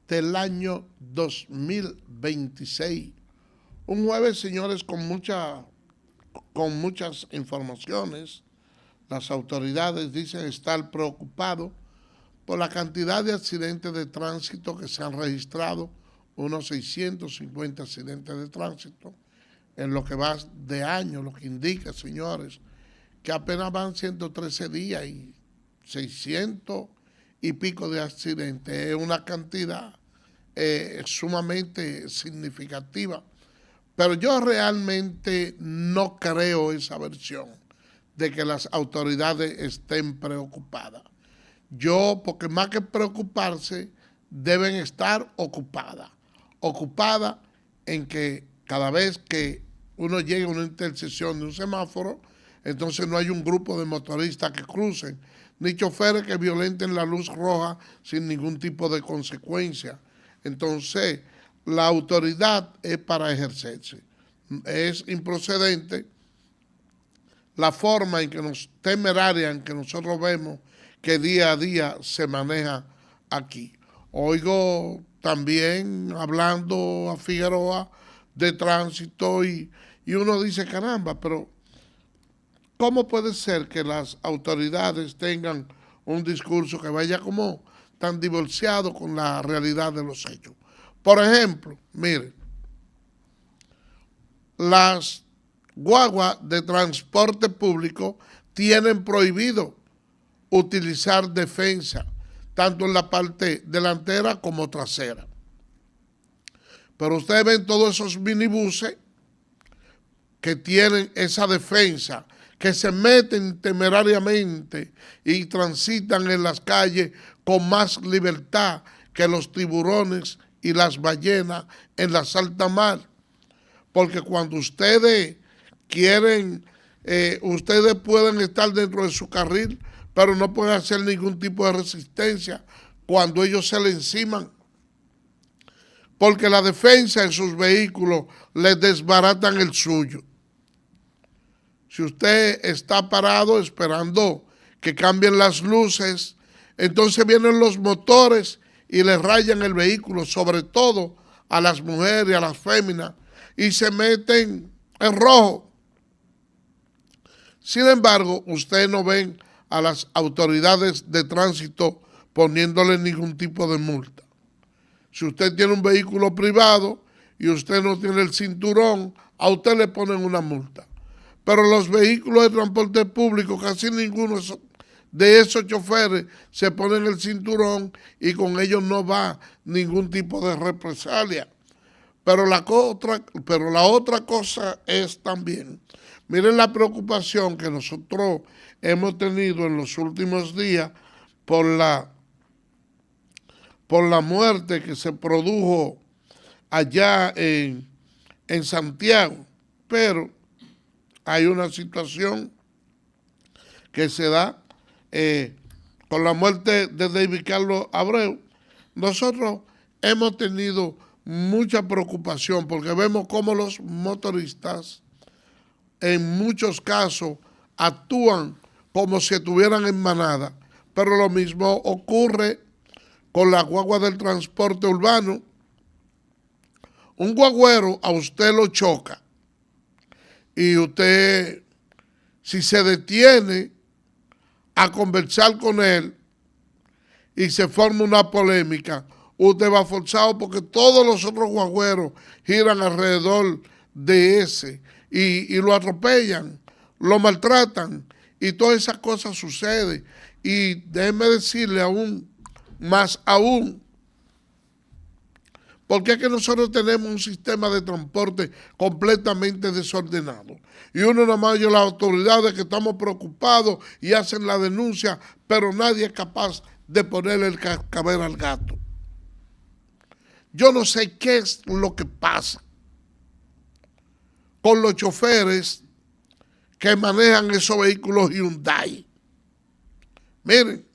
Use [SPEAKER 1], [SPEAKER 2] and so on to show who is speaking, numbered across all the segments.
[SPEAKER 1] del año 2026. Un jueves, señores, con muchas informaciones. Las autoridades dicen estar preocupados por la cantidad de accidentes de tránsito que se han registrado, unos 650 accidentes de tránsito en lo que va de año, lo que indica, señores, que apenas van 113 días y 600 y pico de accidentes. Es una cantidad sumamente significativa. Pero yo realmente no creo esa versión de que las autoridades estén preocupadas. Porque más que preocuparse, deben estar ocupadas. Ocupadas en que cada vez que uno llegue a una intersección de un semáforo, entonces no hay un grupo de motoristas que crucen, ni choferes que violenten la luz roja sin ningún tipo de consecuencia. Entonces, la autoridad es para ejercerse. Es improcedente la forma temeraria en que nosotros vemos que día a día se maneja aquí. Oigo también hablando a Figueroa de tránsito y uno dice, caramba, pero ¿cómo puede ser que las autoridades tengan un discurso que vaya como tan divorciado con la realidad de los hechos? Por ejemplo, mire, las guaguas de transporte público tienen prohibido utilizar defensa, tanto en la parte delantera como trasera. Pero ustedes ven todos esos minibuses que tienen esa defensa, que se meten temerariamente y transitan en las calles con más libertad que los tiburones y las ballenas en la alta mar. Porque cuando ustedes quieren, ustedes pueden estar dentro de su carril, pero no pueden hacer ningún tipo de resistencia cuando ellos se le enciman. Porque la defensa en sus vehículos les desbaratan el suyo. Si usted está parado esperando que cambien las luces, entonces vienen los motores y le rayan el vehículo, sobre todo a las mujeres y a las féminas, y se meten en rojo. Sin embargo, ustedes no ven a las autoridades de tránsito poniéndole ningún tipo de multa. Si usted tiene un vehículo privado y usted no tiene el cinturón, a usted le ponen una multa. Pero los vehículos de transporte público, casi ninguno de esos choferes se ponen el cinturón y con ellos no va ningún tipo de represalia. Pero la otra cosa es también, miren la preocupación que nosotros hemos tenido en los últimos días por la muerte que se produjo allá en Santiago. Pero hay una situación que se da con la muerte de David Carlos Abreu. Nosotros hemos tenido mucha preocupación porque vemos cómo los motoristas en muchos casos actúan como si estuvieran en manada, pero lo mismo ocurre con la guagua del transporte urbano. Un guagüero a usted lo choca y usted, si se detiene a conversar con él y se forma una polémica, usted va forzado porque todos los otros guagüeros giran alrededor de ese y lo atropellan, lo maltratan y todas esas cosas suceden. Y déjeme decirle más aún, porque es que nosotros tenemos un sistema de transporte completamente desordenado. Y uno nada más oye las autoridades que estamos preocupados y hacen la denuncia, pero nadie es capaz de ponerle el cascabel al gato. Yo no sé qué es lo que pasa con los choferes que manejan esos vehículos Hyundai. Miren,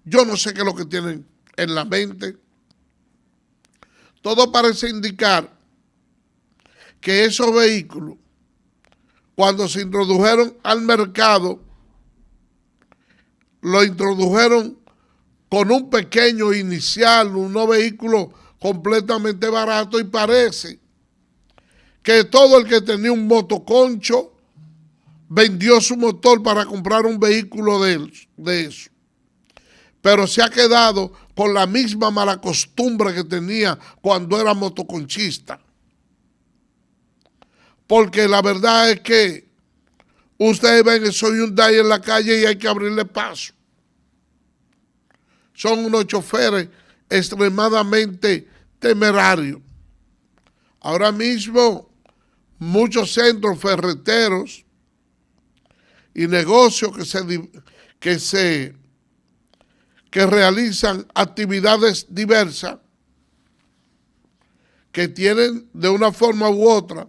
[SPEAKER 1] yo no sé qué es lo que tienen en la mente. Todo parece indicar que esos vehículos, cuando se introdujeron al mercado, lo introdujeron con un pequeño inicial, unos vehículos completamente baratos, y parece que todo el que tenía un motoconcho vendió su motor para comprar un vehículo de eso. Pero se ha quedado con la misma mala costumbre que tenía cuando era motoconchista. Porque la verdad es que ustedes ven eso Hyundai en la calle y hay que abrirle paso. Son unos choferes extremadamente temerarios. Ahora mismo muchos centros ferreteros y negocios que realizan actividades diversas, que tienen de una forma u otra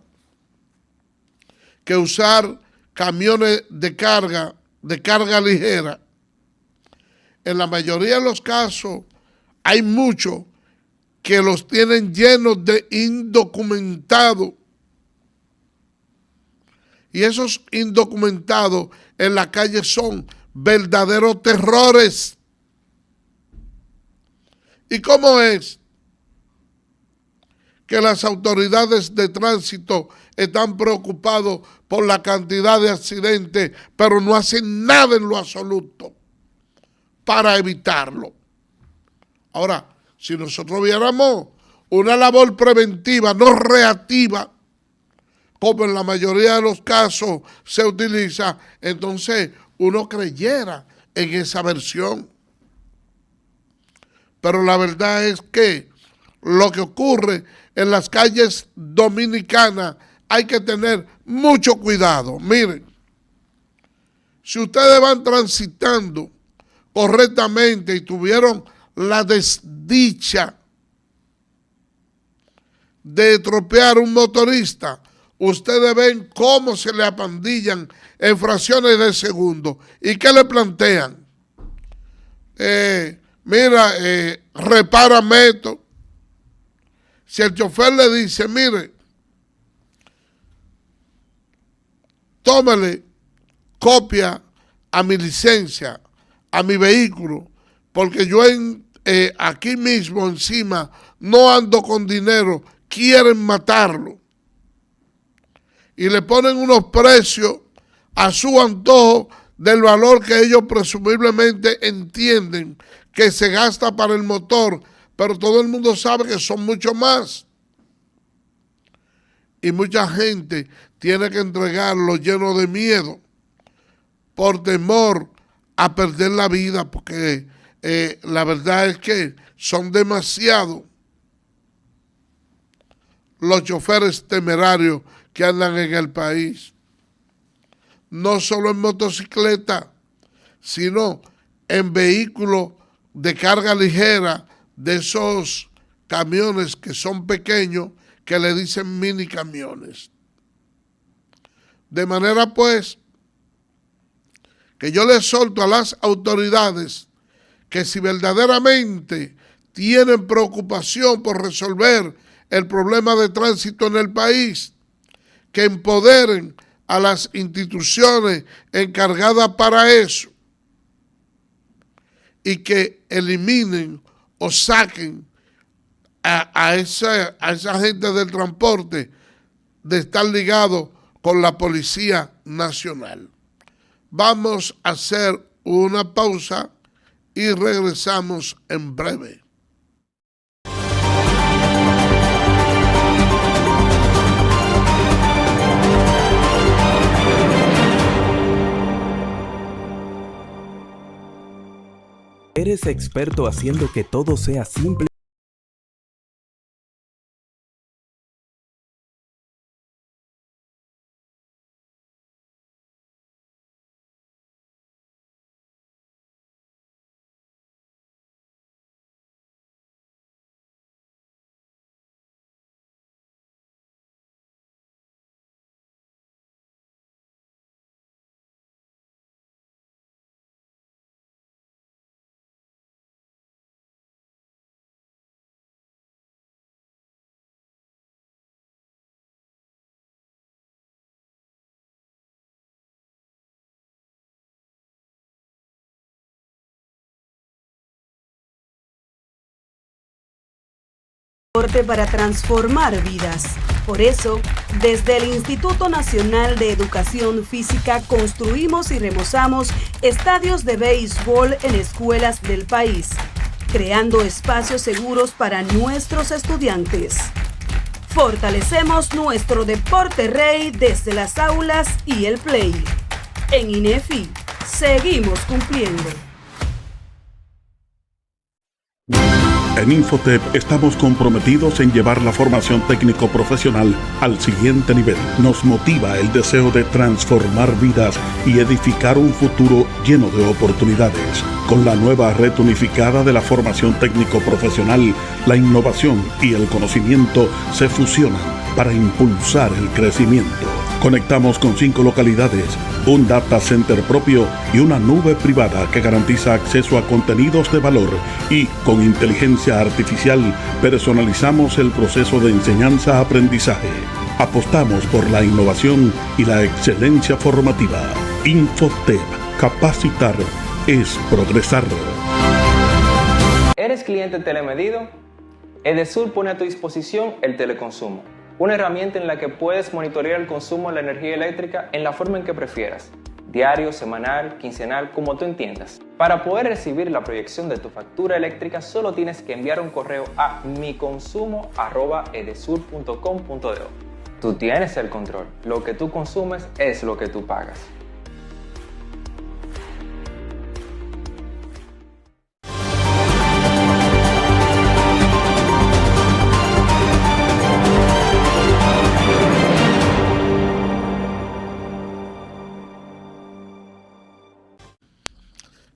[SPEAKER 1] que usar camiones de carga ligera. En la mayoría de los casos hay muchos que los tienen llenos de indocumentados. Y esos indocumentados en la calle son verdaderos terrores. ¿Y cómo es que las autoridades de tránsito están preocupados por la cantidad de accidentes, pero no hacen nada en lo absoluto para evitarlo? Ahora, si nosotros viéramos una labor preventiva, no reactiva, como en la mayoría de los casos se utiliza, entonces uno creyera en esa versión. Pero la verdad es que lo que ocurre en las calles dominicanas hay que tener mucho cuidado. Miren, si ustedes van transitando correctamente y tuvieron la desdicha de estropear un motorista, ustedes ven cómo se le apandillan en fracciones de segundo. ¿Y qué le plantean? Mira, repárame esto. Si el chofer le dice, mire, tómale copia a mi licencia, a mi vehículo, porque yo aquí mismo encima no ando con dinero, quieren matarlo. Y le ponen unos precios a su antojo del valor que ellos presumiblemente entienden que se gasta para el motor, pero todo el mundo sabe que son mucho más. Y mucha gente tiene que entregarlo lleno de miedo por temor a perder la vida, porque la verdad es que son demasiados los choferes temerarios que andan en el país. No solo en motocicleta, sino en vehículos de carga ligera, de esos camiones que son pequeños, que le dicen mini camiones. De manera pues que yo le exhorto a las autoridades que si verdaderamente tienen preocupación por resolver el problema de tránsito en el país, que empoderen a las instituciones encargadas para eso y que eliminen o saquen a esa gente del transporte de estar ligado con la Policía Nacional. Vamos a hacer una pausa y regresamos en breve.
[SPEAKER 2] ¿Eres experto haciendo que todo sea simple?
[SPEAKER 3] Para transformar vidas. Por eso, desde el Instituto Nacional de Educación Física construimos y remozamos estadios de béisbol en escuelas del país, creando espacios seguros para nuestros estudiantes. Fortalecemos nuestro deporte rey desde las aulas y el play. En INEFI, seguimos cumpliendo.
[SPEAKER 4] En Infotep estamos comprometidos en llevar la formación técnico-profesional al siguiente nivel. Nos motiva el deseo de transformar vidas y edificar un futuro lleno de oportunidades. Con la nueva red unificada de la formación técnico-profesional, la innovación y el conocimiento se fusionan para impulsar el crecimiento. Conectamos con 5 localidades, un data center propio y una nube privada que garantiza acceso a contenidos de valor, y con inteligencia artificial personalizamos el proceso de enseñanza-aprendizaje. Apostamos por la innovación y la excelencia formativa. Infotep. Capacitar es progresar.
[SPEAKER 5] ¿Eres cliente telemedido? Edesur pone a tu disposición el teleconsumo, una herramienta en la que puedes monitorear el consumo de la energía eléctrica en la forma en que prefieras, diario, semanal, quincenal, como tú entiendas. Para poder recibir la proyección de tu factura eléctrica, solo tienes que enviar un correo a miconsumo@edesur.com.do. Tú tienes el control. Lo que tú consumes es lo que tú pagas.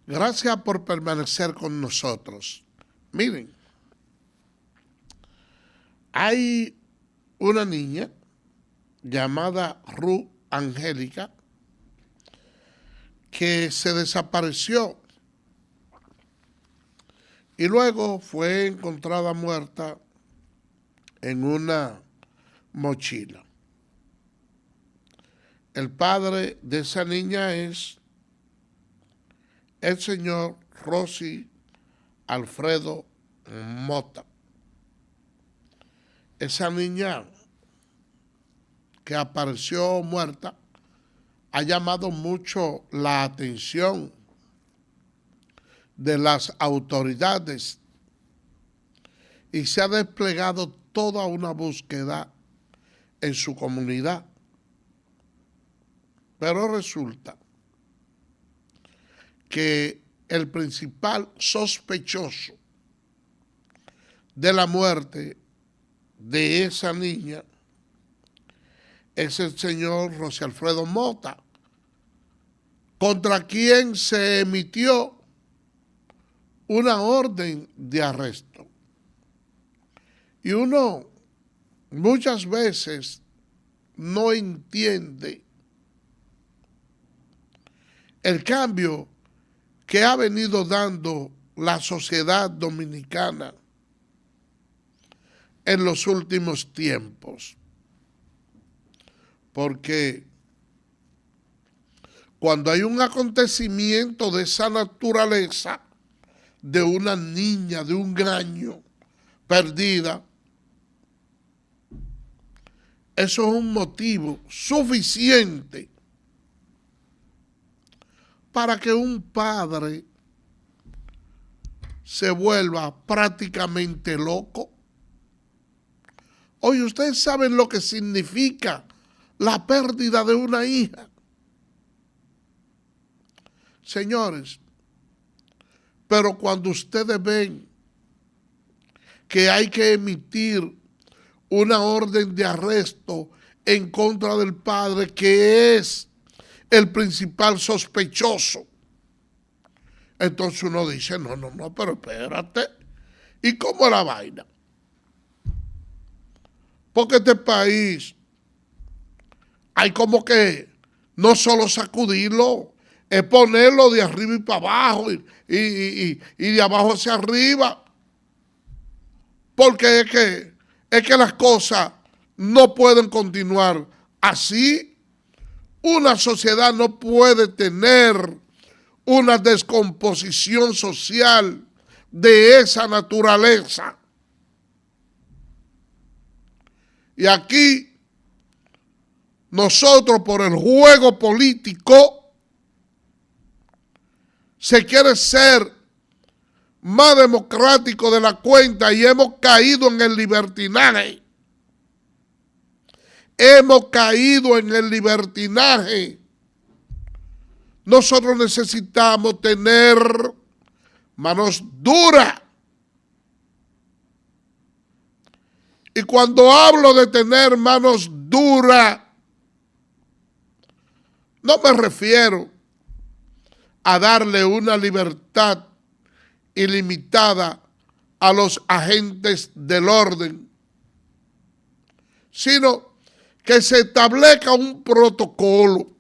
[SPEAKER 1] Gracias por permanecer con nosotros. Miren, hay una niña llamada Ruth Angélica que se desapareció y luego fue encontrada muerta en una mochila. El padre de esa niña es el señor Rosy Alfredo Mota. Esa niña que apareció muerta ha llamado mucho la atención de las autoridades y se ha desplegado toda una búsqueda en su comunidad. Pero resulta que el principal sospechoso de la muerte de esa niña es el señor Rosy Alfredo Mota, contra quien se emitió una orden de arresto. Y uno muchas veces no entiende el cambio que ha venido dando la sociedad dominicana en los últimos tiempos. Porque cuando hay un acontecimiento de esa naturaleza, de una niña, de un año perdida, eso es un motivo suficiente para que un padre se vuelva prácticamente loco. Oye, ustedes saben lo que significa la pérdida de una hija. Señores, pero cuando ustedes ven que hay que emitir una orden de arresto en contra del padre, que es el principal sospechoso, entonces uno dice, no, pero espérate, ¿y cómo es la vaina? Porque este país hay como que no solo sacudirlo, es ponerlo de arriba y para abajo y de abajo hacia arriba, porque es que las cosas no pueden continuar así. Una sociedad no puede tener una descomposición social de esa naturaleza. Y aquí nosotros, por el juego político, se quiere ser más democrático de la cuenta y hemos caído en el libertinaje. Hemos caído en el libertinaje. Nosotros necesitamos tener manos duras. Y cuando hablo de tener manos duras, no me refiero a darle una libertad ilimitada a los agentes del orden, sino que se establezca un protocolo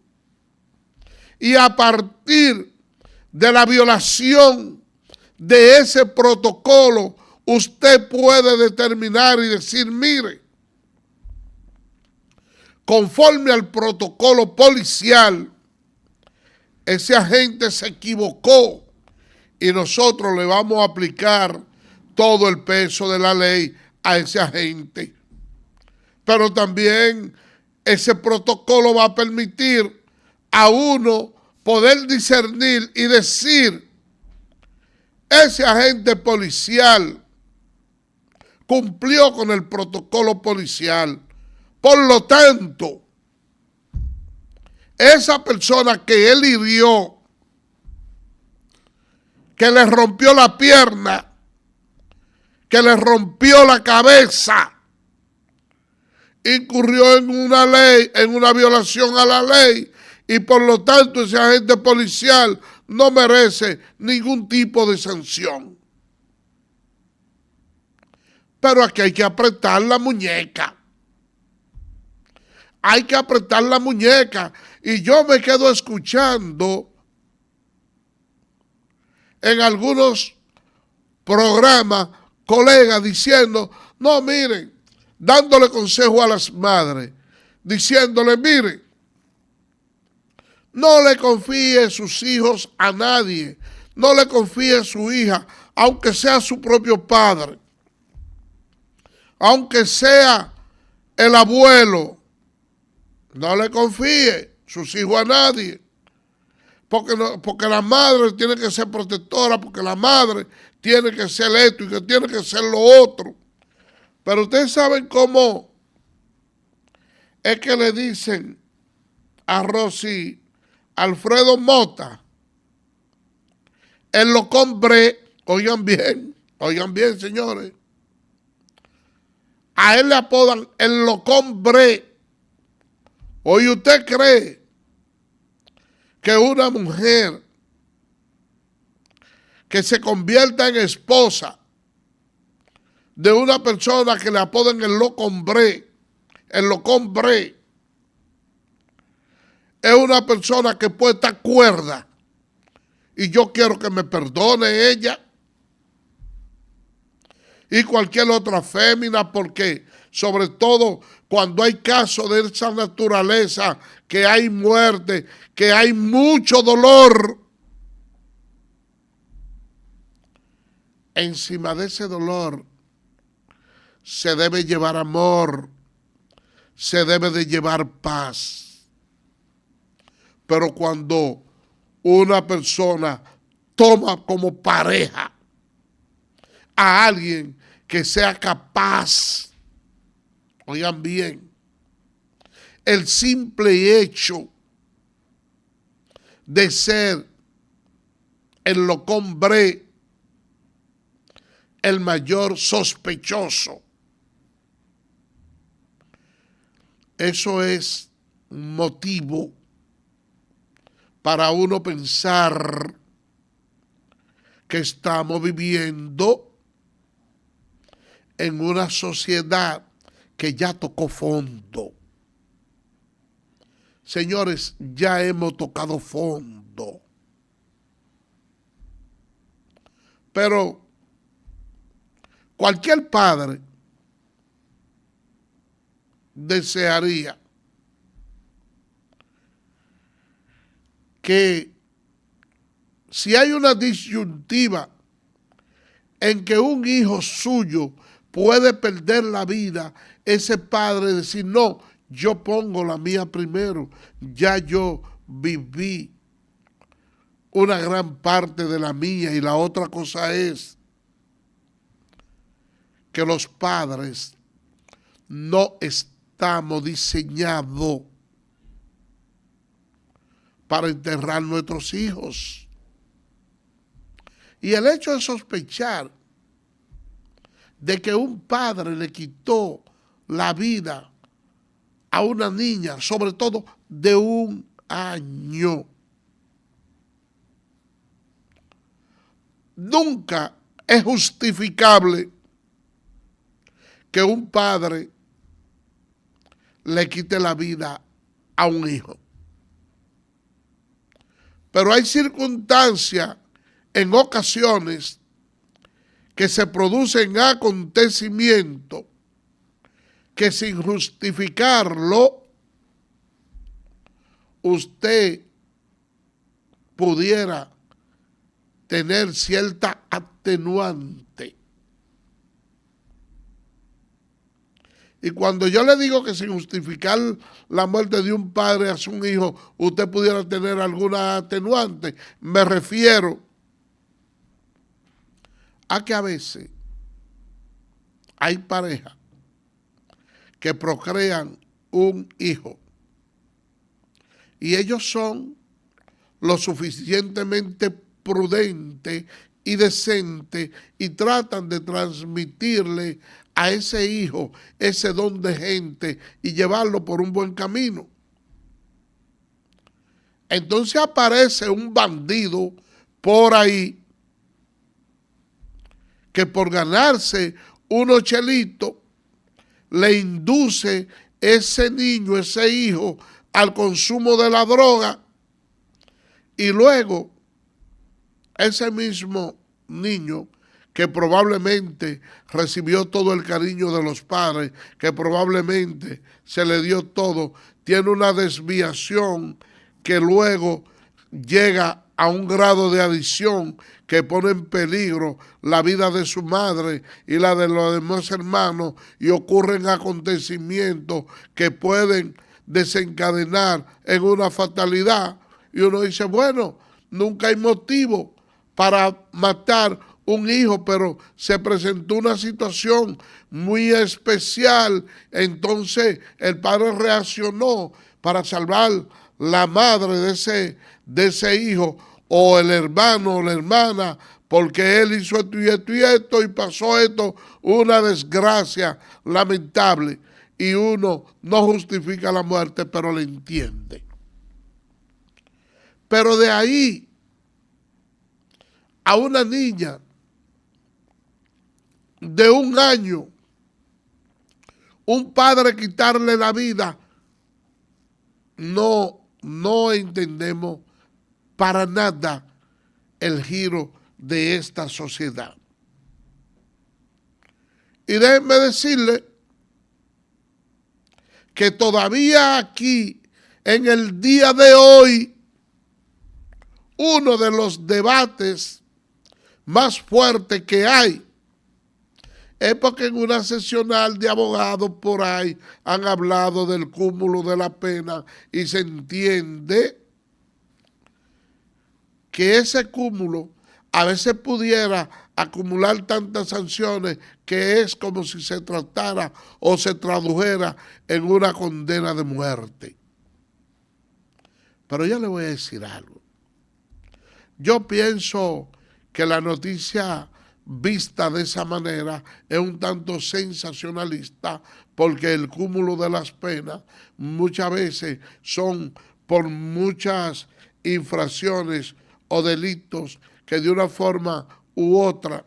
[SPEAKER 1] y a partir de la violación de ese protocolo usted puede determinar y decir, mire, conforme al protocolo policial, ese agente se equivocó y nosotros le vamos a aplicar todo el peso de la ley a ese agente. Pero también ese protocolo va a permitir a uno poder discernir y decir, ese agente policial cumplió con el protocolo policial. Por lo tanto, esa persona que él hirió, que le rompió la pierna, que le rompió la cabeza, incurrió en una ley, en una violación a la ley, y por lo tanto ese agente policial no merece ningún tipo de sanción. Pero aquí hay que apretar la muñeca. Hay que apretar la muñeca. Y yo me quedo escuchando en algunos programas colegas diciendo, no, miren, dándole consejo a las madres, diciéndole, miren, no le confíe sus hijos a nadie, no le confíe a su hija, aunque sea su propio padre, aunque sea el abuelo, no le confíe sus hijos a nadie, porque la madre tiene que ser protectora, porque la madre tiene que ser esto y que tiene que ser lo otro. Pero ustedes saben cómo es que le dicen a Rosy Alfredo Mota, el locombre, oigan bien, señores. A él le apodan el locombre. Hoy usted cree que una mujer que se convierta en esposa de una persona que le apodan el locombre, es una persona que puede estar cuerda, y yo quiero que me perdone ella y cualquier otra fémina, porque sobre todo cuando hay casos de esa naturaleza, que hay muerte, que hay mucho dolor, encima de ese dolor se debe llevar amor, se debe de llevar paz. Pero cuando una persona toma como pareja a alguien que sea capaz, oigan bien, el simple hecho de ser el locombre, el mayor sospechoso, eso es un motivo para uno pensar que estamos viviendo en una sociedad que ya tocó fondo. Señores, ya hemos tocado fondo. Pero cualquier padre desearía que si hay una disyuntiva en que un hijo suyo puede perder la vida ese padre decir, no, yo pongo la mía primero, ya yo viví una gran parte de la mía. Y la otra cosa es que los padres no estamos diseñados para enterrar nuestros hijos. Y el hecho de sospechar de que un padre le quitó la vida a una niña, sobre todo de 1 año, nunca es justificable que un padre le quite la vida a un hijo. Pero hay circunstancias, en ocasiones, que se producen acontecimientos que sin justificarlo, usted pudiera tener cierta atenuante. Y cuando yo le digo que sin justificar la muerte de un padre a su hijo, usted pudiera tener alguna atenuante, me refiero a que a veces hay parejas que procrean un hijo y ellos son lo suficientemente prudentes y decentes y tratan de transmitirle a ese hijo ese don de gente y llevarlo por un buen camino. Entonces aparece un bandido por ahí que por ganarse unos chelitos le induce ese niño, ese hijo, al consumo de la droga, y luego ese mismo niño que probablemente recibió todo el cariño de los padres, que probablemente se le dio todo, tiene una desviación que luego llega a un grado de adicción que pone en peligro la vida de su madre y la de los demás hermanos, y ocurren acontecimientos que pueden desencadenar en una fatalidad. Y uno dice, bueno, nunca hay motivo para matar un hijo, pero se presentó una situación muy especial, entonces el padre reaccionó para salvar la madre de ese hijo, o el hermano o la hermana, porque él hizo esto y esto y esto, y pasó esto, una desgracia lamentable, y uno no justifica la muerte, pero la entiende. Pero de ahí a una niña de 1 año, un padre quitarle la vida, no entendemos para nada el giro de esta sociedad. Y déjenme decirle que todavía aquí, en el día de hoy, uno de los debates más fuertes que hay es porque en una sesional de abogados por ahí han hablado del cúmulo de la pena, y se entiende que ese cúmulo a veces pudiera acumular tantas sanciones que es como si se tratara o se tradujera en una condena de muerte. Pero yo le voy a decir algo. Yo pienso que la noticia vista de esa manera es un tanto sensacionalista, porque el cúmulo de las penas muchas veces son por muchas infracciones o delitos que de una forma u otra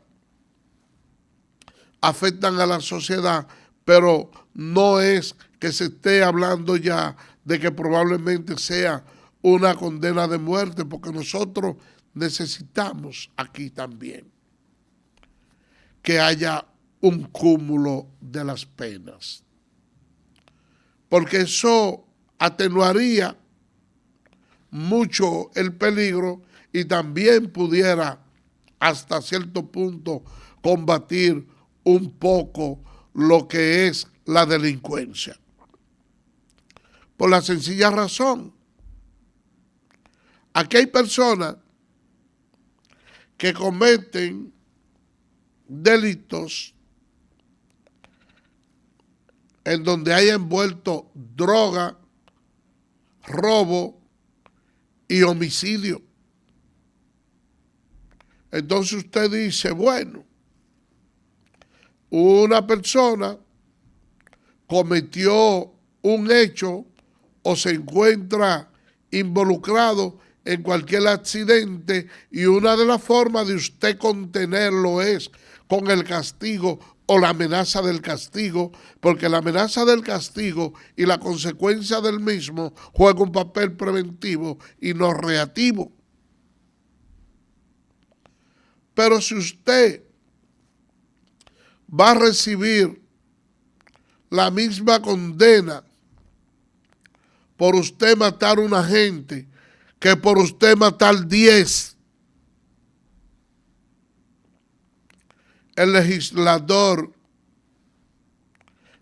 [SPEAKER 1] afectan a la sociedad, pero no es que se esté hablando ya de que probablemente sea una condena de muerte, porque nosotros necesitamos aquí también que haya un cúmulo de las penas, porque eso atenuaría mucho el peligro y también pudiera hasta cierto punto combatir un poco lo que es la delincuencia. Por la sencilla razón, aquí hay personas que cometen delitos en donde haya envuelto droga, robo y homicidio. Entonces usted dice, bueno, una persona cometió un hecho o se encuentra involucrado en cualquier accidente y una de las formas de usted contenerlo es con el castigo o la amenaza del castigo, porque la amenaza del castigo y la consecuencia del mismo juega un papel preventivo y no reactivo. Pero si usted va a recibir la misma condena por usted matar a una gente que por usted matar 10, el legislador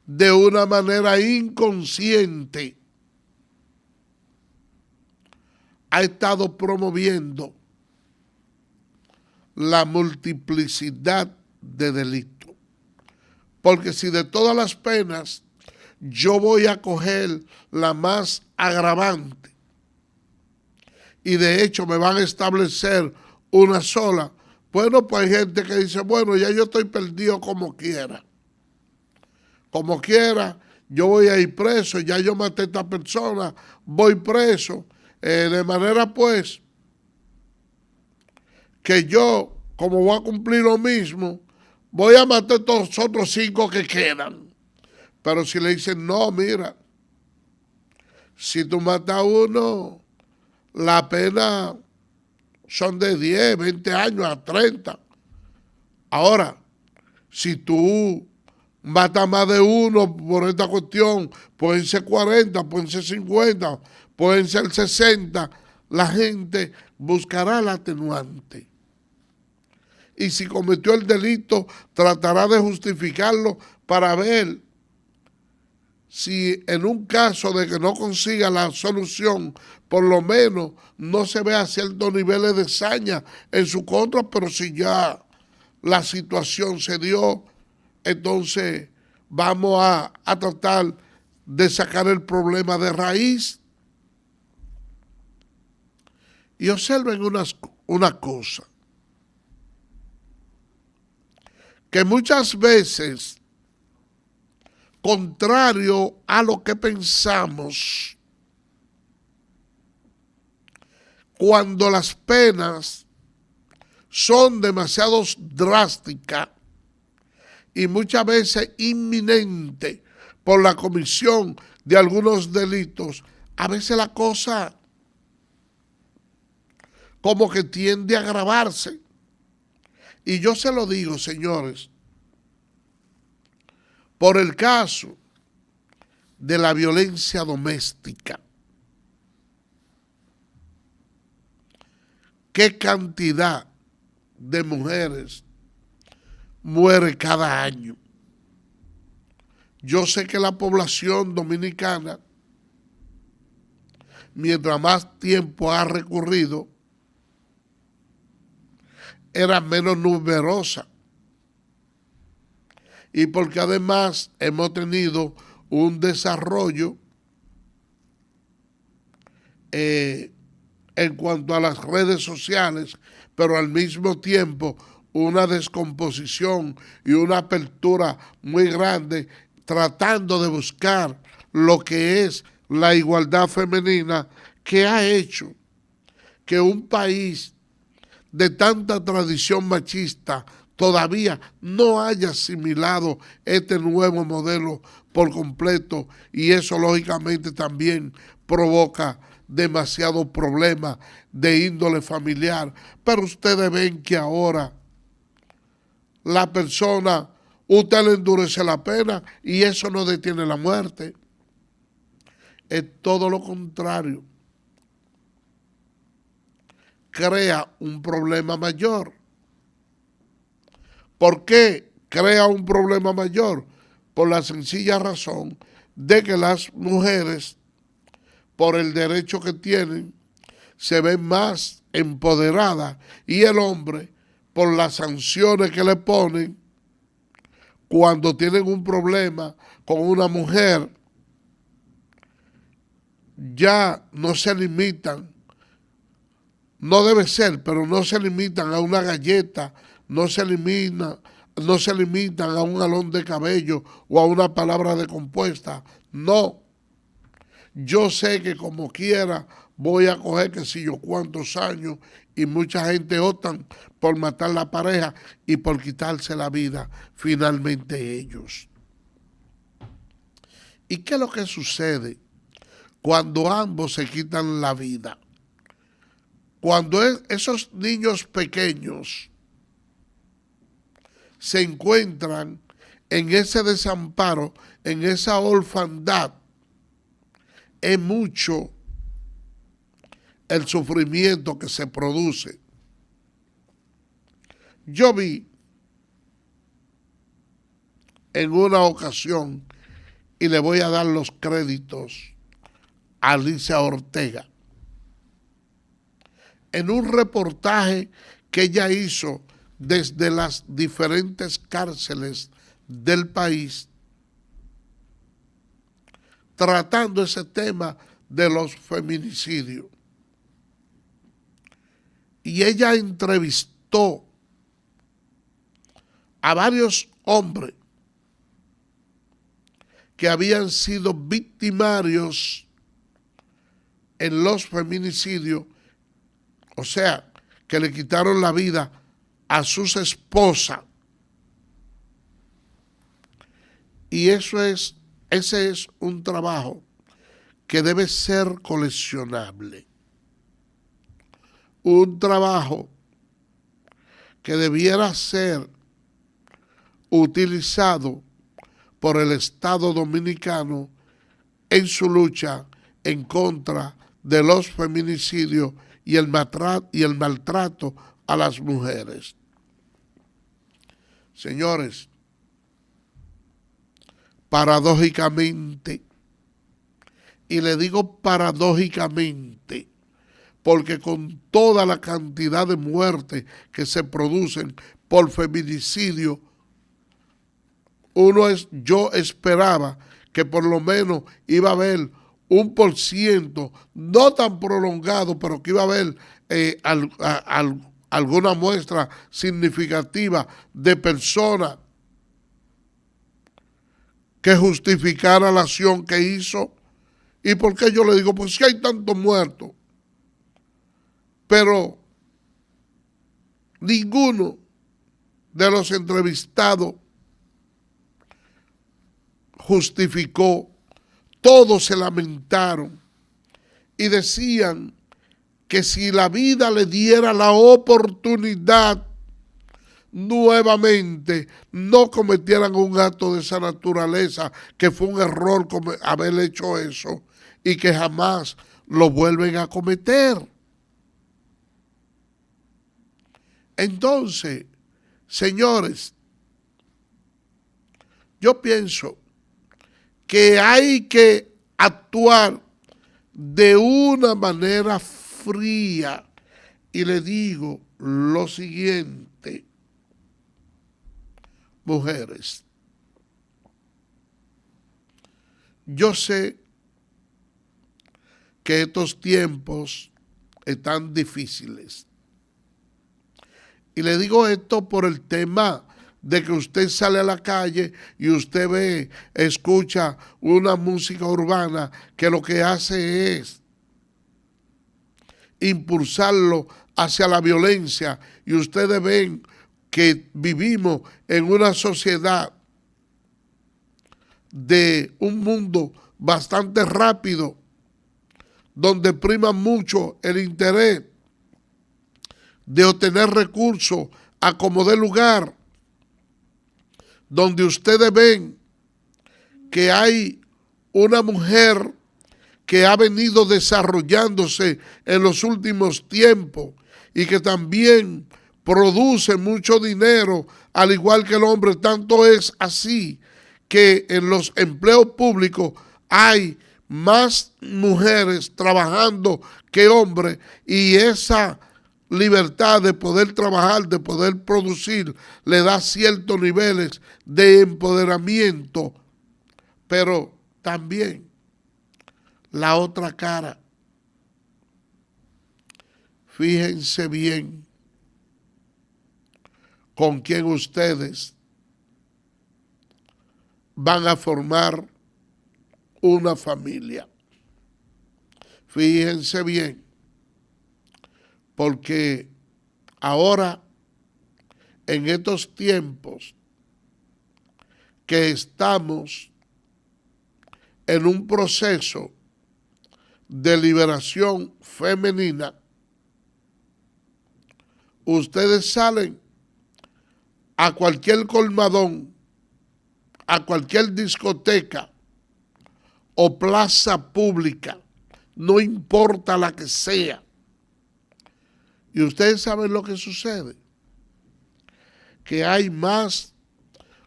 [SPEAKER 1] de una manera inconsciente ha estado promoviendo la multiplicidad de delitos. Porque si de todas las penas yo voy a coger la más agravante y de hecho me van a establecer una sola, bueno, pues hay gente que dice, bueno, ya yo estoy perdido como quiera. Como quiera, yo voy a ir preso, ya yo maté a esta persona, voy preso. De manera pues que yo, como voy a cumplir lo mismo, voy a matar a todos los otros 5 que quedan. Pero si le dicen, no, mira, si tú matas a uno, la pena son de 10, 20 años a 30. Ahora, si tú matas más de uno por esta cuestión, pueden ser 40, pueden ser 50, pueden ser 60, la gente buscará el atenuante. Y si cometió el delito, tratará de justificarlo para ver si en un caso de que no consiga la solución, por lo menos no se vea ciertos niveles de saña en su contra, pero si ya la situación se dio, entonces vamos a tratar de sacar el problema de raíz. Y observen una cosa, que muchas veces, contrario a lo que pensamos, cuando las penas son demasiado drásticas y muchas veces inminentes por la comisión de algunos delitos, a veces la cosa como que tiende a agravarse. Y yo se lo digo, señores, por el caso de la violencia doméstica, ¿qué cantidad de mujeres muere cada año? Yo sé que la población dominicana, mientras más tiempo ha recurrido, era menos numerosa. Y porque además hemos tenido un desarrollo en cuanto a las redes sociales, pero al mismo tiempo una descomposición y una apertura muy grande tratando de buscar lo que es la igualdad femenina, que ha hecho que un país de tanta tradición machista todavía no haya asimilado este nuevo modelo por completo, y eso lógicamente también provoca demasiado problema de índole familiar. Pero ustedes ven que ahora la persona, usted le endurece la pena y eso no detiene la muerte. Es todo lo contrario. Crea un problema mayor. ¿Por qué crea un problema mayor? por la sencilla razón de que las mujeres, por el derecho que tienen, se ven más empoderadas, y el hombre, por las sanciones que le ponen cuando tienen un problema con una mujer, ya no se limitan, no debe ser, pero no se limitan a una galleta, no se limitan a un alón de cabello o a una palabra descompuesta. No, yo sé que como quiera voy a coger que si yo cuántos años, y mucha gente optan por matar la pareja y por quitarse la vida finalmente ellos. ¿Y qué es lo que sucede cuando ambos se quitan la vida? Cuando esos niños pequeños se encuentran en ese desamparo, en esa orfandad, es mucho el sufrimiento que se produce. Yo vi en una ocasión, y le voy a dar los créditos a Alicia Ortega, en un reportaje que ella hizo desde las diferentes cárceles del país, tratando ese tema de los feminicidios. Y ella entrevistó a varios hombres que habían sido victimarios en los feminicidios, o sea, que le quitaron la vida a sus esposas. Y ese es un trabajo que debe ser coleccionable. Un trabajo que debiera ser utilizado por el Estado Dominicano en su lucha en contra de los feminicidios y el maltrato a las mujeres. Señores, paradójicamente, y le digo paradójicamente, porque con toda la cantidad de muertes que se producen por feminicidio, yo esperaba que por lo menos iba a haber 1%, no tan prolongado, pero que iba a haber alguna muestra significativa de personas que justificara la acción que hizo. ¿Y por qué yo le digo? Pues si hay tantos muertos, pero ninguno de los entrevistados justificó, todos se lamentaron y decían que si la vida le diera la oportunidad nuevamente, no cometieran un acto de esa naturaleza, que fue un error haber hecho eso y que jamás lo vuelven a cometer. Entonces, señores, yo pienso que hay que actuar de una manera fría, y le digo lo siguiente, mujeres, yo sé que estos tiempos están difíciles, y le digo esto por el tema de que usted sale a la calle y usted escucha una música urbana que lo que hace es impulsarlo hacia la violencia, y ustedes ven que vivimos en una sociedad de un mundo bastante rápido, donde prima mucho el interés de obtener recursos a como dé lugar, donde ustedes ven que hay una mujer que ha venido desarrollándose en los últimos tiempos y que también produce mucho dinero, al igual que el hombre. Tanto es así que en los empleos públicos hay más mujeres trabajando que hombres, y esa libertad de poder trabajar, de poder producir, le da ciertos niveles de empoderamiento, pero también la otra cara. Fíjense bien con quién ustedes van a formar una familia. Fíjense bien, porque ahora, en estos tiempos que estamos en un proceso de liberación femenina, ustedes salen a cualquier colmadón, a cualquier discoteca o plaza pública, no importa la que sea, y ustedes saben lo que sucede, que hay más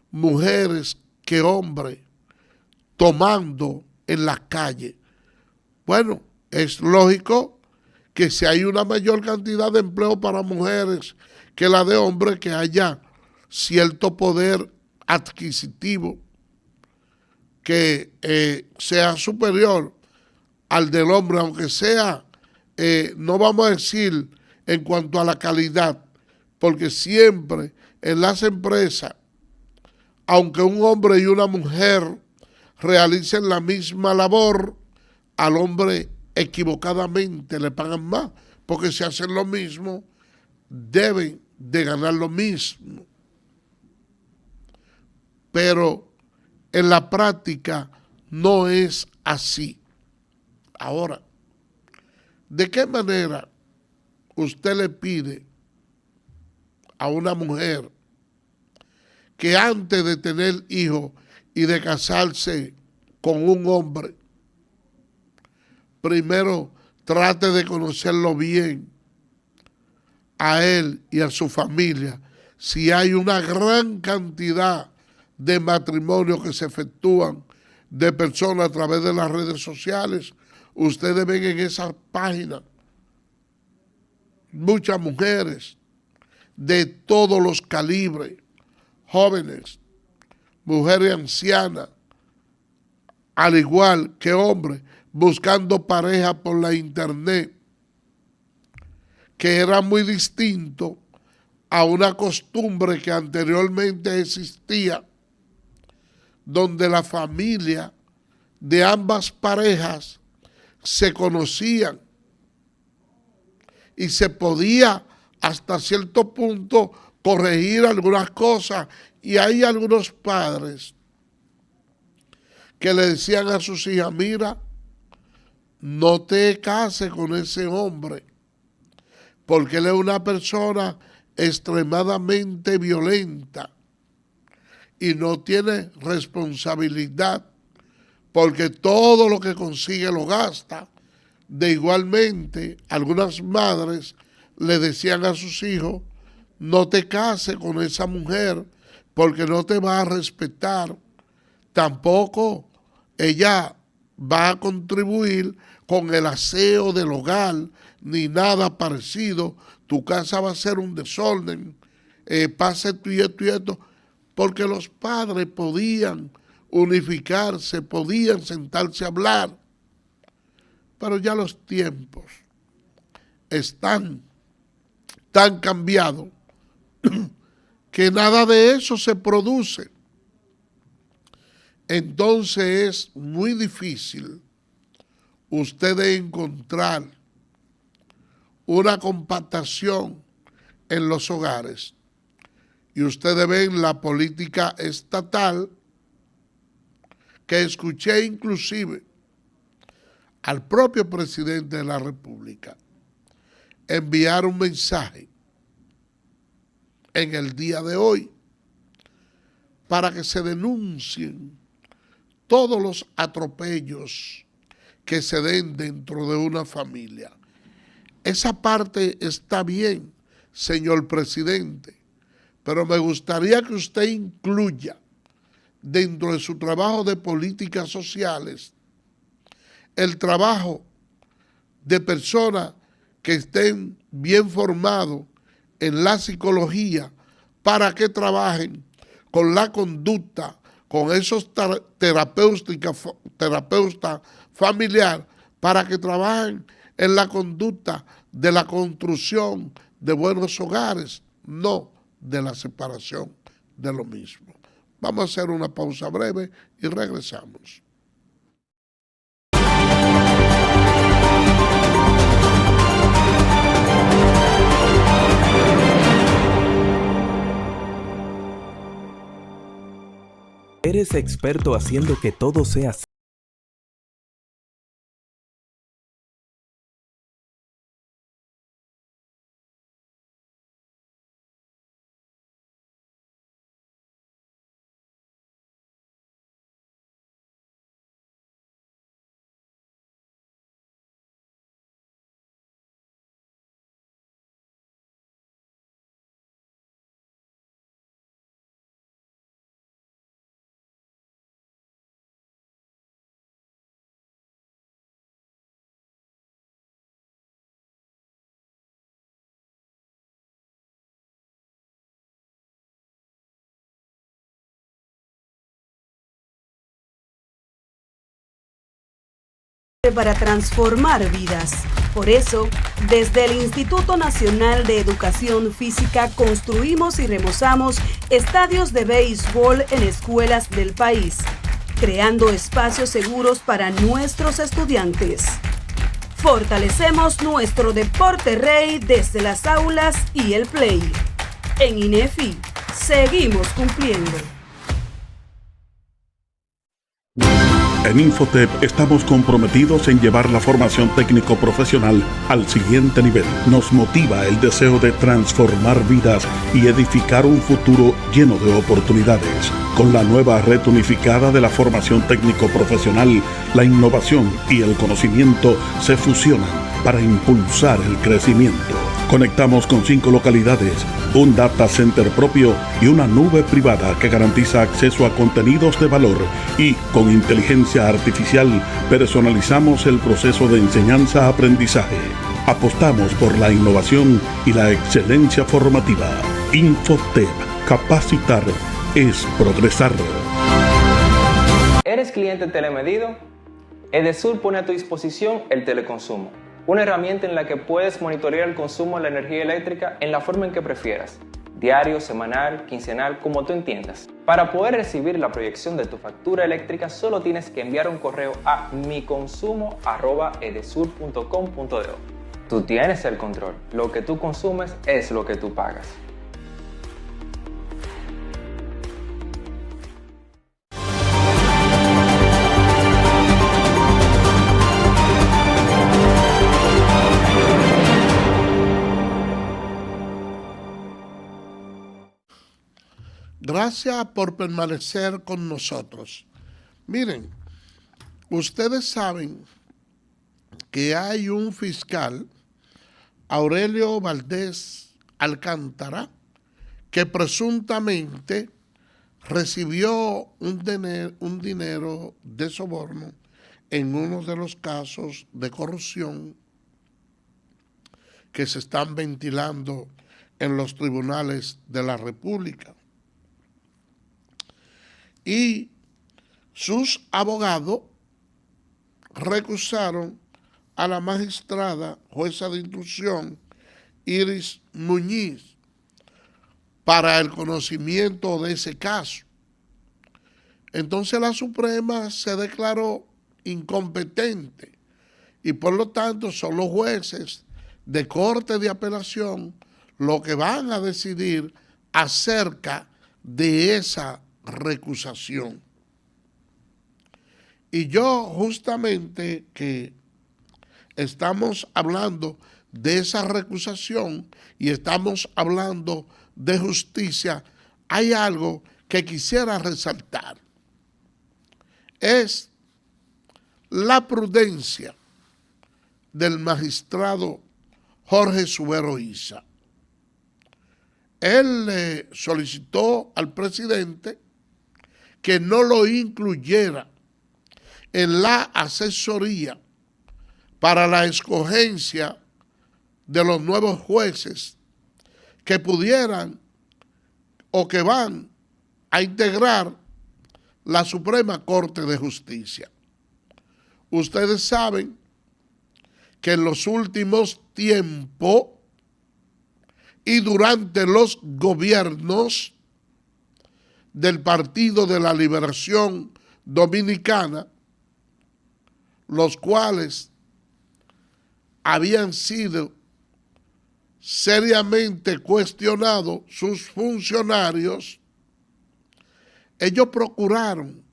[SPEAKER 1] mujeres que hombres tomando en la calle. Bueno, es lógico que si hay una mayor cantidad de empleo para mujeres que la de hombres, que haya cierto poder adquisitivo que sea superior al del hombre, aunque sea, no vamos a decir en cuanto a la calidad, porque siempre en las empresas, aunque un hombre y una mujer realicen la misma labor, al hombre equivocadamente le pagan más, porque si hacen lo mismo, deben de ganar lo mismo. Pero en la práctica no es así. Ahora, ¿de qué manera usted le pide a una mujer que antes de tener hijos y de casarse con un hombre, primero trate de conocerlo bien a él y a su familia? Si hay una gran cantidad de matrimonios que se efectúan de personas a través de las redes sociales, ustedes ven en esas páginas muchas mujeres de todos los calibres, jóvenes, mujeres ancianas, al igual que hombres, buscando pareja por la internet, que era muy distinto a una costumbre que anteriormente existía, donde la familia de ambas parejas se conocían y se podía hasta cierto punto corregir algunas cosas, y hay algunos padres que le decían a sus hijas: mira, no te cases con ese hombre, porque él es una persona extremadamente violenta y no tiene responsabilidad, porque todo lo que consigue lo gasta. De igualmente, algunas madres le decían a sus hijos: no te cases con esa mujer porque no te va a respetar, tampoco ella va a contribuir con el aseo del hogar, ni nada parecido, tu casa va a ser un desorden, pasa esto y esto y esto, porque los padres podían unificarse, podían sentarse a hablar, pero ya los tiempos están tan cambiados que nada de eso se produce. Entonces es muy difícil ustedes encontrar una compactación en los hogares. Y ustedes ven la política estatal, que escuché inclusive al propio presidente de la República enviar un mensaje en el día de hoy para que se denuncien todos los atropellos que se den dentro de una familia. Esa parte está bien, señor presidente, pero me gustaría que usted incluya dentro de su trabajo de políticas sociales, el trabajo de personas que estén bien formados en la psicología para que trabajen con la conducta, con esos terapeutas familiar, para que trabajen en la conducta de la construcción de buenos hogares, no de la separación de lo mismo. Vamos a hacer una pausa breve y regresamos.
[SPEAKER 2] ¿Eres experto haciendo que todo sea
[SPEAKER 3] para transformar vidas? Por eso, desde el Instituto Nacional de Educación Física construimos y remozamos estadios de béisbol en escuelas del país, creando espacios seguros para nuestros estudiantes. Fortalecemos nuestro deporte rey desde las aulas y el play. En INEFI, seguimos cumpliendo.
[SPEAKER 4] En Infotep estamos comprometidos en llevar la formación técnico-profesional al siguiente nivel. Nos motiva el deseo de transformar vidas y edificar un futuro lleno de oportunidades. Con la nueva red unificada de la formación técnico-profesional, la innovación y el conocimiento se fusionan para impulsar el crecimiento. Conectamos con 5 localidades, un data center propio y una nube privada que garantiza acceso a contenidos de valor, y con inteligencia artificial personalizamos el proceso de enseñanza-aprendizaje. Apostamos por la innovación y la excelencia formativa. Infotep, capacitar es progresar.
[SPEAKER 5] ¿Eres cliente telemedido? Edesur pone a tu disposición el teleconsumo, una herramienta en la que puedes monitorear el consumo de la energía eléctrica en la forma en que prefieras, diario, semanal, quincenal, como tú entiendas. Para poder recibir la proyección de tu factura eléctrica, solo tienes que enviar un correo a miconsumo@edesur.com.do. Tú tienes el control. Lo que tú consumes es lo que tú pagas.
[SPEAKER 1] Gracias por permanecer con nosotros. Miren, ustedes saben que hay un fiscal, Aurelio Valdés Alcántara, que presuntamente recibió un dinero de soborno en uno de los casos de corrupción que se están ventilando en los tribunales de la República. Y sus abogados recusaron a la magistrada jueza de instrucción Iris Muñiz para el conocimiento de ese caso. Entonces la Suprema se declaró incompetente y por lo tanto son los jueces de Corte de Apelación los que van a decidir acerca de esa recusación. Y yo justamente que estamos hablando de esa recusación y estamos hablando de justicia, hay algo que quisiera resaltar. Es la prudencia del magistrado Jorge Subero Isa. Él le solicitó al presidente que no lo incluyera en la asesoría para la escogencia de los nuevos jueces que pudieran o que van a integrar la Suprema Corte de Justicia. Ustedes saben que en los últimos tiempos y durante los gobiernos del Partido de la Liberación Dominicana, los cuales habían sido seriamente cuestionados sus funcionarios, ellos procuraron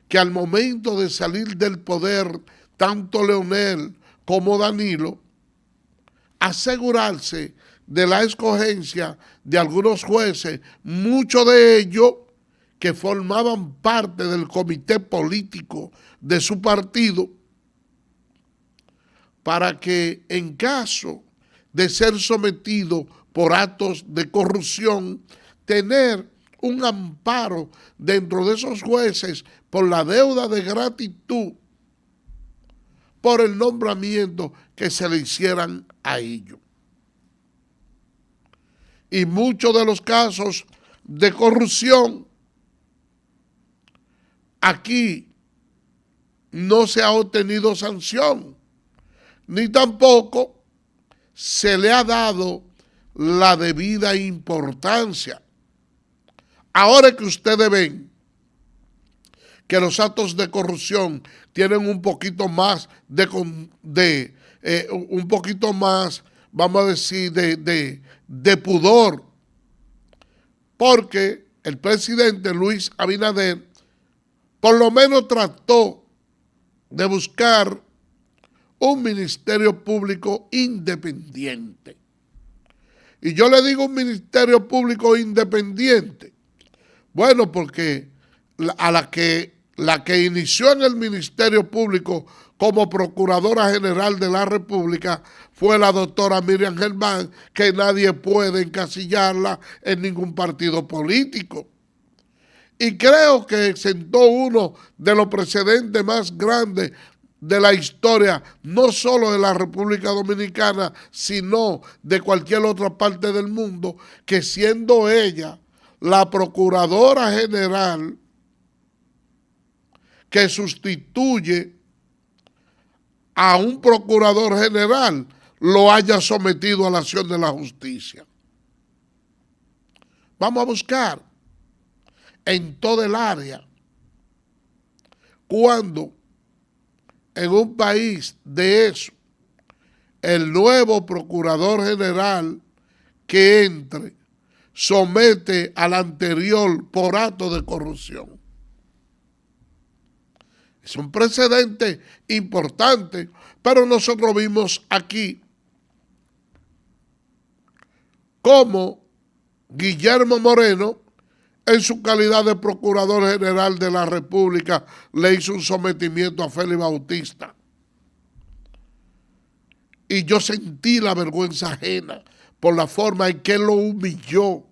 [SPEAKER 1] que al momento de salir del poder, tanto Leonel como Danilo, asegurarse de la escogencia de algunos jueces, muchos de ellos que formaban parte del comité político de su partido, para que en caso de ser sometido por actos de corrupción, tener un amparo dentro de esos jueces por la deuda de gratitud por el nombramiento que se le hicieran a ellos. Y muchos de los casos de corrupción aquí no se ha obtenido sanción, ni tampoco se le ha dado la debida importancia. Ahora que ustedes ven que los actos de corrupción tienen un poquito más un poquito más, vamos a decir, de pudor, porque el presidente Luis Abinader por lo menos trató de buscar un ministerio público independiente. Y yo le digo un ministerio público independiente, bueno, porque la que inició en el Ministerio Público como Procuradora General de la República fue la doctora Miriam Germán, que nadie puede encasillarla en ningún partido político. Y creo que sentó uno de los precedentes más grandes de la historia, no solo de la República Dominicana, sino de cualquier otra parte del mundo, que siendo ella la Procuradora General que sustituye a un Procurador General, lo haya sometido a la acción de la justicia. Vamos a buscar en toda el área cuando en un país de eso el nuevo Procurador General que entre somete al anterior por acto de corrupción. Es un precedente importante, pero nosotros vimos aquí cómo Guillermo Moreno, en su calidad de Procurador General de la República, le hizo un sometimiento a Félix Bautista. Y yo sentí la vergüenza ajena por la forma en que lo humilló,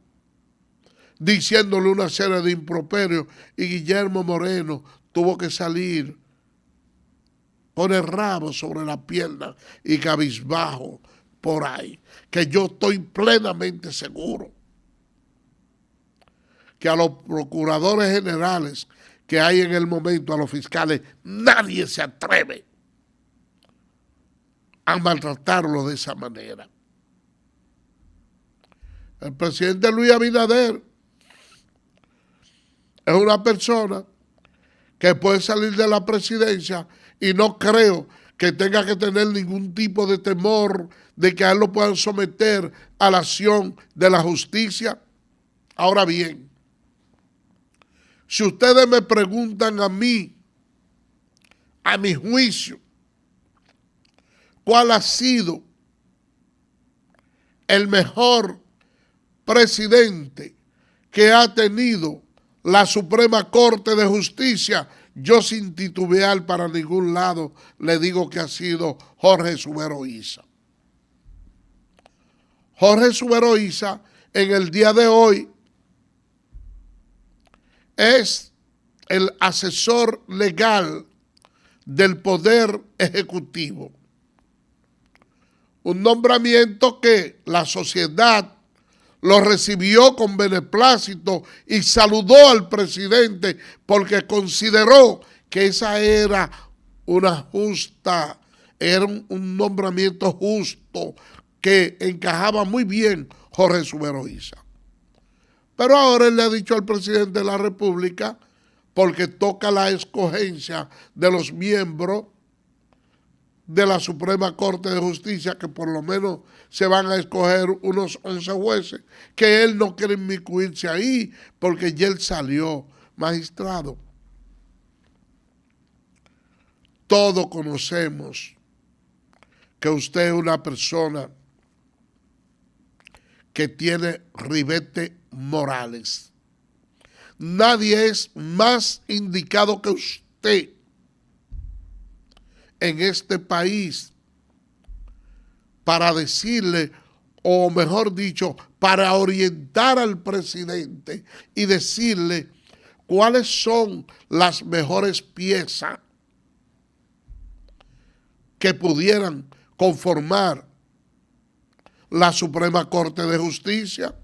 [SPEAKER 1] diciéndole una serie de improperios, y Guillermo Moreno tuvo que salir con el rabo sobre la pierna y cabizbajo por ahí, que yo estoy plenamente seguro que a los procuradores generales que hay en el momento, a los fiscales, nadie se atreve a maltratarlo de esa manera. El presidente Luis Abinader es una persona que puede salir de la presidencia y no creo que tenga que tener ningún tipo de temor de que a él lo puedan someter a la acción de la justicia. Ahora bien, si ustedes me preguntan a mí, a mi juicio, cuál ha sido el mejor presidente que ha tenido la Suprema Corte de Justicia, yo sin titubear para ningún lado le digo que ha sido Jorge Subero Isa. Jorge Subero Isa en el día de hoy es el asesor legal del Poder Ejecutivo. Un nombramiento que la sociedad lo recibió con beneplácito y saludó al presidente porque consideró que esa era un nombramiento justo que encajaba muy bien Jorge Subero Isa. Pero ahora él le ha dicho al presidente de la República, porque toca la escogencia de los miembros de la Suprema Corte de Justicia, que por lo menos se van a escoger unos 11 jueces, que él no quiere inmiscuirse ahí, porque ya él salió magistrado. Todos conocemos que usted es una persona que tiene ribetes morales. Nadie es más indicado que usted en este país para decirle, o mejor dicho, para orientar al presidente y decirle cuáles son las mejores piezas que pudieran conformar la Suprema Corte de Justicia.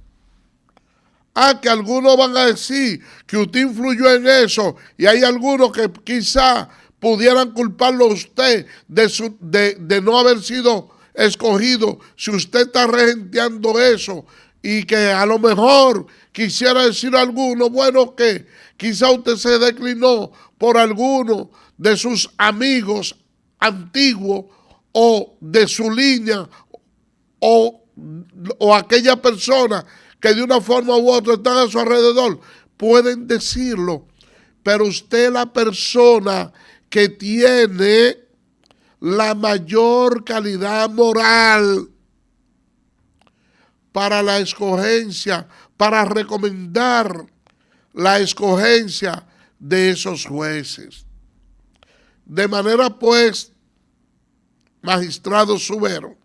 [SPEAKER 1] Que algunos van a decir que usted influyó en eso, y hay algunos que quizá pudieran culparlo a usted de no haber sido escogido, si usted está regenteando eso, y que a lo mejor quisiera decir a alguno, bueno, que quizá usted se declinó por alguno de sus amigos antiguos o de su línea o aquella persona que de una forma u otra están a su alrededor. Pueden decirlo, pero usted es la persona que tiene la mayor calidad moral para la escogencia, para recomendar la escogencia de esos jueces. De manera pues, magistrado Subero,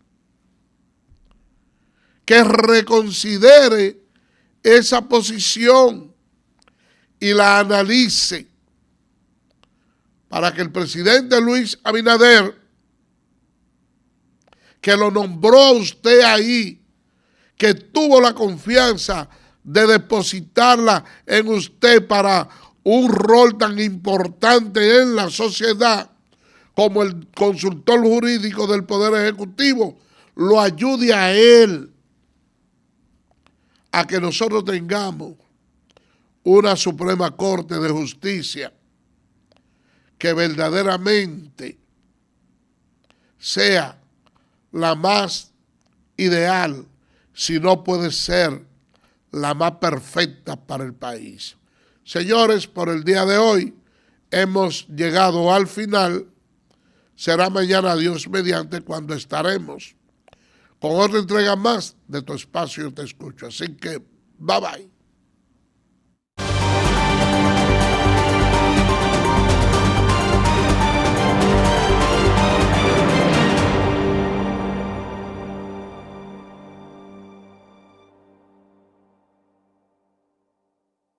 [SPEAKER 1] que reconsidere esa posición y la analice para que el presidente Luis Abinader, que lo nombró a usted ahí, que tuvo la confianza de depositarla en usted para un rol tan importante en la sociedad como el consultor jurídico del Poder Ejecutivo, lo ayude a él a que nosotros tengamos una Suprema Corte de Justicia que verdaderamente sea la más ideal, si no puede ser la más perfecta para el país. Señores, por el día de hoy hemos llegado al final. Será mañana, Dios mediante, cuando estaremos con otra entrega más de Tu Espacio Te Escucho. Así que, bye bye.